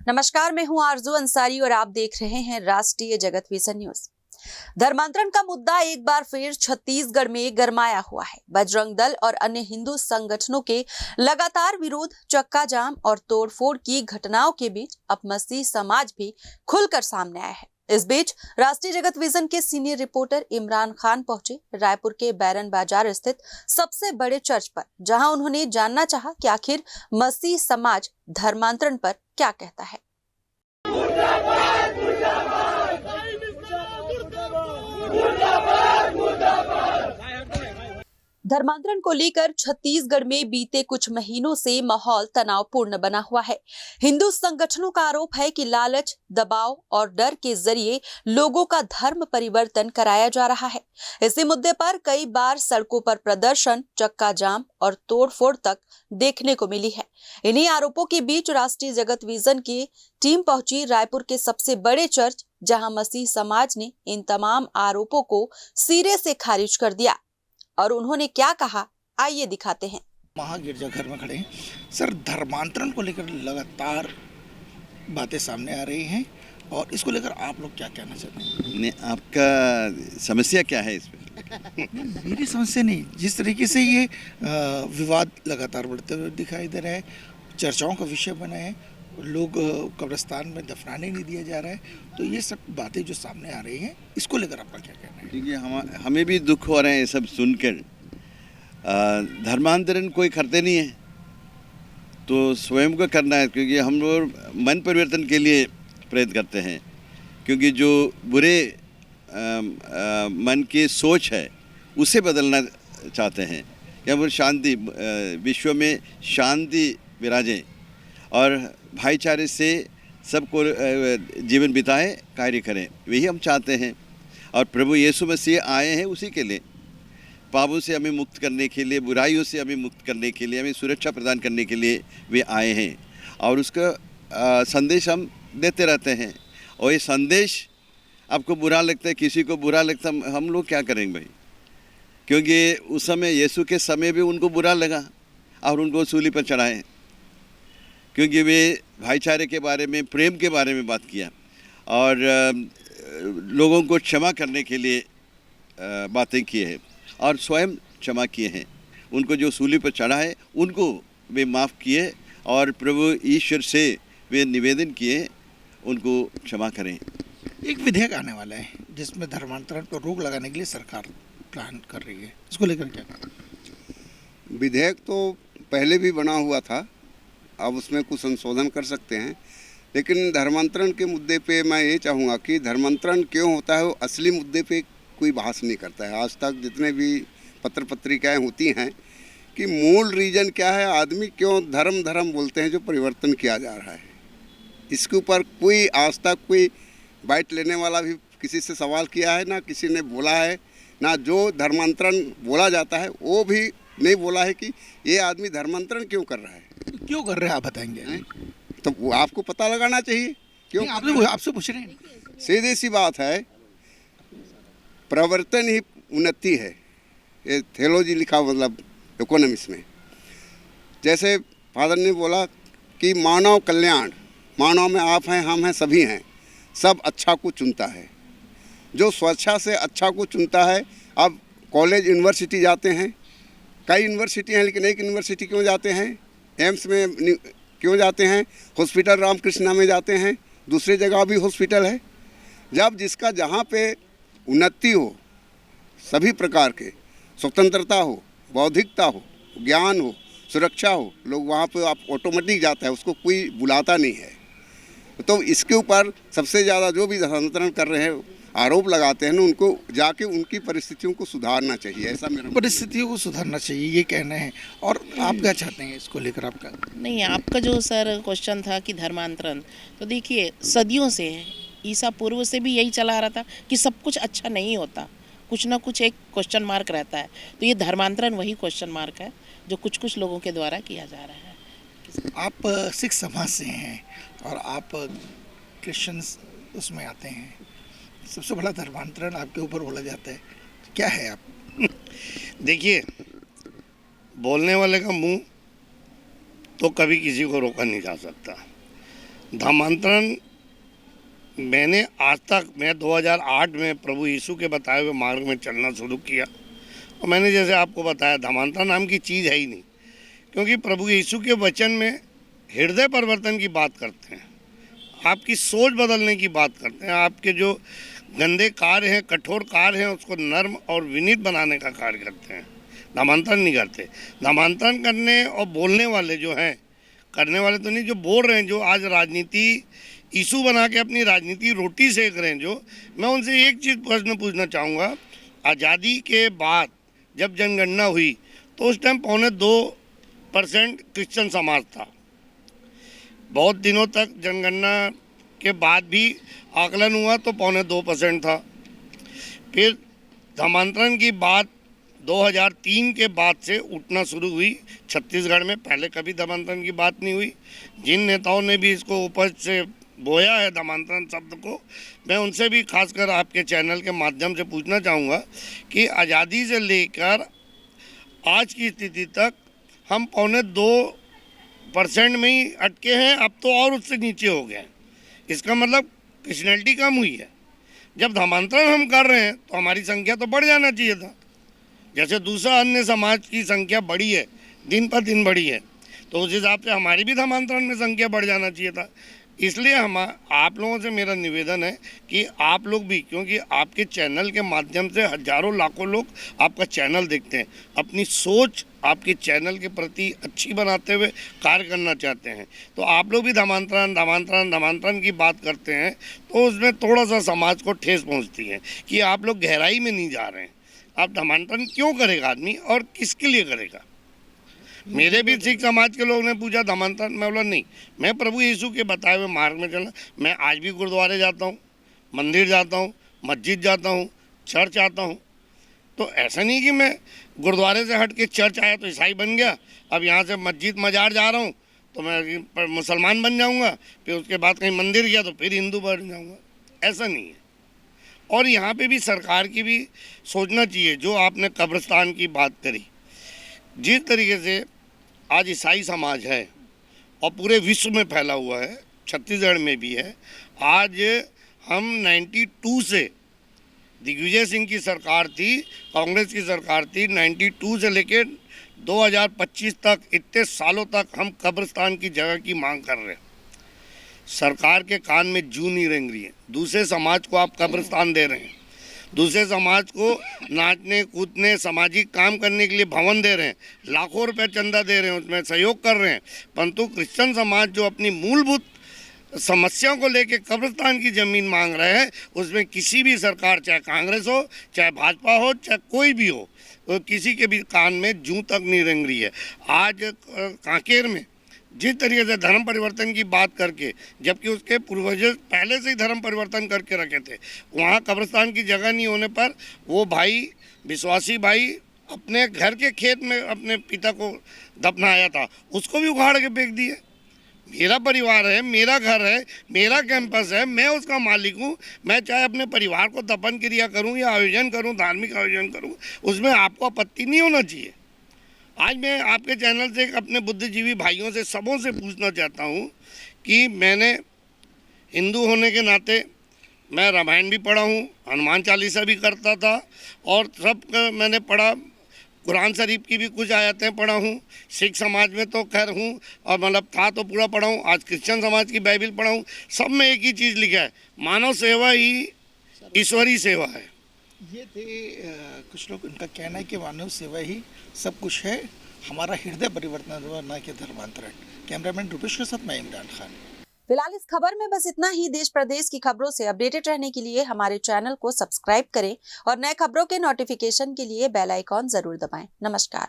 नमस्कार, मैं हूं आरजू अंसारी और आप देख रहे हैं राष्ट्रीय जगत विजन न्यूज। धर्मांतरण का मुद्दा एक बार फिर छत्तीसगढ़ में गरमाया हुआ है। बजरंग दल और अन्य हिंदू संगठनों के लगातार विरोध, चक्का जाम और तोड़फोड़ की घटनाओं के बीच अब मसीह समाज भी खुलकर सामने आया है। इस बीच राष्ट्रीय जगत विजन के सीनियर रिपोर्टर इमरान खान पहुंचे रायपुर के बैरन बाजार स्थित सबसे बड़े चर्च पर, जहां उन्होंने जानना चाहा कि आखिर मसीह समाज धर्मांतरण पर क्या कहता है। धर्मांतरण को लेकर छत्तीसगढ़ में बीते कुछ महीनों से माहौल तनावपूर्ण बना हुआ है। हिंदू संगठनों का आरोप है कि लालच, दबाव और डर के जरिए लोगों का धर्म परिवर्तन कराया जा रहा है। इसी मुद्दे पर कई बार सड़कों पर प्रदर्शन, चक्का जाम और तोड़फोड़ तक देखने को मिली है। इन्हीं आरोपों के बीच राष्ट्रीय जगत विजन की टीम पहुंची रायपुर के सबसे बड़े चर्च, जहां मसीह समाज ने इन तमाम आरोपों को सिरे से खारिज कर दिया। और उन्होंने क्या कहा, आइए दिखाते हैं। महागिरजाघर में खड़े हैं सर। धर्मांतरण को लेकर लगातार बातें सामने आ रही हैं और इसको लेकर आप लोग क्या कहना चाहते हैं? नहीं, आपका समस्या क्या है इसमें? मेरी समस्या नहीं, जिस तरीके से ये विवाद लगातार बढ़ते हुए दिखाई दे रहा है, चर्चाओं का विषय बना है, लोग कब्रिस्तान में दफनाने नहीं दिया जा रहा है, तो ये सब बातें जो सामने आ रही हैं, इसको लेकर आपका क्या कहना है? देखिए, हमें भी दुख हो रहे हैं ये सब सुनकर। धर्मांतरण कोई करते नहीं है तो स्वयं को करना है, क्योंकि हम लोग मन परिवर्तन के लिए प्रयत्न करते हैं। क्योंकि जो बुरे मन की सोच है उसे बदलना चाहते हैं कि हम शांति, विश्व में शांति विराजे और भाईचारे से सबको जीवन बिताए, कार्य करें, वही हम चाहते हैं। और प्रभु यीशु मसीह आए हैं उसी के लिए, पापों से हमें मुक्त करने के लिए, बुराइयों से हमें मुक्त करने के लिए, हमें सुरक्षा प्रदान करने के लिए वे आए हैं। और उसका संदेश हम देते रहते हैं। और ये संदेश आपको बुरा लगता है, किसी को बुरा लगता है, हम लोग क्या करेंगे भाई? क्योंकि उस समय यीशु के समय भी उनको बुरा लगा और उनको सूली पर चढ़ाए, क्योंकि वे भाईचारे के बारे में, प्रेम के बारे में बात किया और लोगों को क्षमा करने के लिए बातें किए हैं और स्वयं क्षमा किए हैं। उनको जो सूली पर चढ़ा है उनको वे माफ़ किए और प्रभु ईश्वर से वे निवेदन किए उनको क्षमा करें। एक विधेयक आने वाला है जिसमें धर्मांतरण पर रोक लगाने के लिए सरकार प्लान कर रही है, इसको लेकर क्या? विधेयक तो पहले भी बना हुआ था, अब उसमें कुछ संशोधन कर सकते हैं, लेकिन धर्मांतरण के मुद्दे पे मैं ये चाहूँगा कि धर्मांतरण क्यों होता है वो असली मुद्दे पे कोई बहस नहीं करता है। आज तक जितने भी पत्र पत्रिकाएं होती हैं कि मूल रीज़न क्या है, आदमी क्यों धर्म बोलते हैं जो परिवर्तन किया जा रहा है, इसके ऊपर कोई आज तक कोई बाइट लेने वाला भी किसी से सवाल किया है, ना किसी ने बोला है, ना जो धर्मांतरण बोला जाता है वो भी नहीं बोला है कि ये आदमी धर्मांतरण क्यों कर रहा है। क्यों कर रहे हैं आप बताएंगे? तो वो आपको पता लगाना चाहिए क्यों। आपसे पूछ रहे हैं। सीधी सी बात है, प्रवर्तन ही उन्नति है, ये थियोलॉजी लिखा मतलब इकोनॉमिक्स में। जैसे फादर ने बोला कि मानव कल्याण, मानव में आप हैं, हम हैं, सभी हैं, सब अच्छा को चुनता है। जो स्वेच्छा से अच्छा को चुनता है, अब कॉलेज यूनिवर्सिटी जाते हैं, कई यूनिवर्सिटी हैं, लेकिन एक यूनिवर्सिटी क्यों जाते हैं, एम्स में क्यों जाते हैं, हॉस्पिटल रामकृष्णा में जाते हैं, दूसरी जगह भी हॉस्पिटल है। जब जिसका जहाँ पे उन्नति हो, सभी प्रकार के स्वतंत्रता हो, बौद्धिकता हो, ज्ञान हो, सुरक्षा हो, लोग वहाँ पे आप ऑटोमेटिक जाता है, उसको कोई बुलाता नहीं है। तो इसके ऊपर सबसे ज़्यादा जो भी धर्मांतरण कर रहे हैं, आरोप लगाते हैं ना, उनको जाके उनकी परिस्थितियों को सुधारना चाहिए, ऐसा मेरा परिस्थितियों को सुधारना चाहिए, ये कहना है। और आप क्या चाहते हैं इसको लेकर? आपका नहीं, आपका जो सर क्वेश्चन था कि धर्मांतरण, तो देखिए सदियों से ईसा पूर्व से भी यही चला आ रहा था कि सब कुछ अच्छा नहीं होता, कुछ ना कुछ एक क्वेश्चन मार्क रहता है। तो ये धर्मांतरण वही क्वेश्चन मार्क है जो कुछ लोगों के द्वारा किया जा रहा है। आप सिख समाज से हैं और आप क्रिश्चियंस उसमें आते हैं, सबसे बड़ा धर्मांतरण आपके ऊपर बोला जाता है, क्या है आप? देखिए, बोलने वाले का मुंह तो कभी किसी को रोका नहीं जा सकता, धर्मांतरण मैंने आज तक, मैं 2008 में प्रभु यीशु के बताए हुए मार्ग में चलना शुरू किया और मैंने जैसे आपको बताया धर्मांतरण नाम की चीज़ है ही नहीं, क्योंकि प्रभु यीशु के वचन में हृदय परिवर्तन की बात करते हैं, आपकी सोच बदलने की बात करते हैं, आपके जो गंदे कार्य हैं, कठोर कार्य हैं, उसको नर्म और विनीत बनाने का कार्य करते हैं। धर्मांतरण नहीं करते। धर्मांतरण करने और बोलने वाले जो हैं, करने वाले तो नहीं, जो बोल रहे हैं, जो आज राजनीति इशू बना के अपनी राजनीति रोटी सेक रहे हैं, जो मैं उनसे एक चीज़ प्रश्न पूछना चाहूँगा। आज़ादी के बाद जब जनगणना हुई तो उस टाइम 2.25% क्रिश्चियन समाज था। बहुत दिनों तक जनगणना के बाद भी आकलन हुआ तो 2.25% था। फिर धर्मांतरण की बात 2003 के बाद से उठना शुरू हुई छत्तीसगढ़ में। पहले कभी धर्मांतरण की बात नहीं हुई। जिन नेताओं ने भी इसको उपज से बोया है धर्मांतरण शब्द को, मैं उनसे भी खासकर आपके चैनल के माध्यम से पूछना चाहूँगा कि आज़ादी से लेकर आज की स्थिति तक हम 2.25% में ही अटके हैं, अब तो और उससे नीचे हो गए हैं। इसका मतलब क्रिश्चियनिटी कम हुई है। जब धर्मांतरण हम कर रहे हैं तो हमारी संख्या तो बढ़ जाना चाहिए था, जैसे दूसरा अन्य समाज की संख्या बढ़ी है, दिन पर दिन बढ़ी है, तो उस हिसाब से हमारी भी धर्मांतरण में संख्या बढ़ जाना चाहिए था। इसलिए आप लोगों से मेरा निवेदन है कि आप लोग भी, क्योंकि आपके चैनल के माध्यम से हजारों लाखों लोग आपका चैनल देखते हैं, अपनी सोच आपके चैनल के प्रति अच्छी बनाते हुए कार्य करना चाहते हैं, तो आप लोग भी धर्मांतरण की बात करते हैं तो उसमें थोड़ा सा समाज को ठेस पहुंचती है कि आप लोग गहराई में नहीं जा रहे हैं। आप धर्मांतरण क्यों करेगा आदमी और किसके लिए करेगा? मेरे भी सिख समाज के लोगों ने पूछा धर्मांतरण, मैं बोला नहीं, मैं प्रभु यीशु के बताए हुए मार्ग में चलना। मैं आज भी गुरुद्वारे जाता हूँ, मंदिर जाता हूँ, मस्जिद जाता हूँ, चर्च आता हूँ। तो ऐसा नहीं कि मैं गुरुद्वारे से हट के चर्च आया तो ईसाई बन गया, अब यहाँ से मस्जिद मजार जा रहा हूँ तो मैं मुसलमान बन जाऊँगा, फिर उसके बाद कहीं मंदिर गया तो फिर हिंदू बन जाऊँगा। ऐसा नहीं है। और यहाँ पे भी सरकार की भी सोचना चाहिए। जो आपने कब्रिस्तान की बात करी, जिस तरीके से आज ईसाई समाज है और पूरे विश्व में फैला हुआ है, छत्तीसगढ़ में भी है। आज हम 92 से, दिग्विजय सिंह की सरकार थी, कांग्रेस की सरकार थी, 92 से लेकर 2025 तक, इतने सालों तक हम कब्रिस्तान की जगह की मांग कर रहे हैं। सरकार के कान में जू नहीं रेंग रही है। दूसरे समाज को आप कब्रिस्तान दे रहे हैं, दूसरे समाज को नाचने कूदने सामाजिक काम करने के लिए भवन दे रहे हैं, लाखों रुपए चंदा दे रहे हैं, उसमें सहयोग कर रहे हैं, परंतु क्रिश्चियन समाज जो अपनी मूलभूत समस्याओं को लेकर कब्रिस्तान की ज़मीन मांग रहे हैं, उसमें किसी भी सरकार, चाहे कांग्रेस हो, चाहे भाजपा हो, चाहे कोई भी हो, तो किसी के भी कान में जूं तक नहीं रेंग रही है। आज कांकेर में जिस तरीके से धर्म परिवर्तन की बात करके, जबकि उसके पूर्वज पहले से ही धर्म परिवर्तन करके रखे थे, वहाँ कब्रिस्तान की जगह नहीं होने पर वो भाई, विश्वासी भाई, अपने घर के खेत में अपने पिता को दफनाया था, उसको भी उखाड़ के फेंक दिए। मेरा परिवार है, मेरा घर है, मेरा कैंपस है, मैं उसका मालिक हूँ। मैं चाहे अपने परिवार को दफन क्रिया करूँ या आयोजन करूँ, धार्मिक आयोजन करूँ, उसमें आपको आपत्ति नहीं होना चाहिए। आज मैं आपके चैनल से अपने बुद्धिजीवी भाइयों से, सबों से पूछना चाहता हूँ कि मैंने हिंदू होने के नाते मैं रामायण भी पढ़ा हूँ, हनुमान चालीसा भी करता था, और सब मैंने पढ़ा, कुरान शरीफ की भी कुछ आयतें पढ़ा हूँ, सिख समाज में तो खैर हूँ, और मतलब था तो पूरा पढ़ा हूँ, आज क्रिश्चियन समाज की बाइबिल पढ़ा हूँ। सब में एक ही चीज़ लिखा है, मानव सेवा ही ईश्वरी सेवा है। ये थे कुछ लोग, उनका कहना है कि मानव सेवा ही सब कुछ है, हमारा हृदय परिवर्तन हुआ, न कि धर्मांतरण। कैमरामैन रुपेश के साथ मैं इमरान खान। फिलहाल इस खबर में बस इतना ही। देश प्रदेश की खबरों से अपडेटेड रहने के लिए हमारे चैनल को सब्सक्राइब करें और नए खबरों के नोटिफिकेशन के लिए बेल आइकॉन जरूर दबाएं। नमस्कार।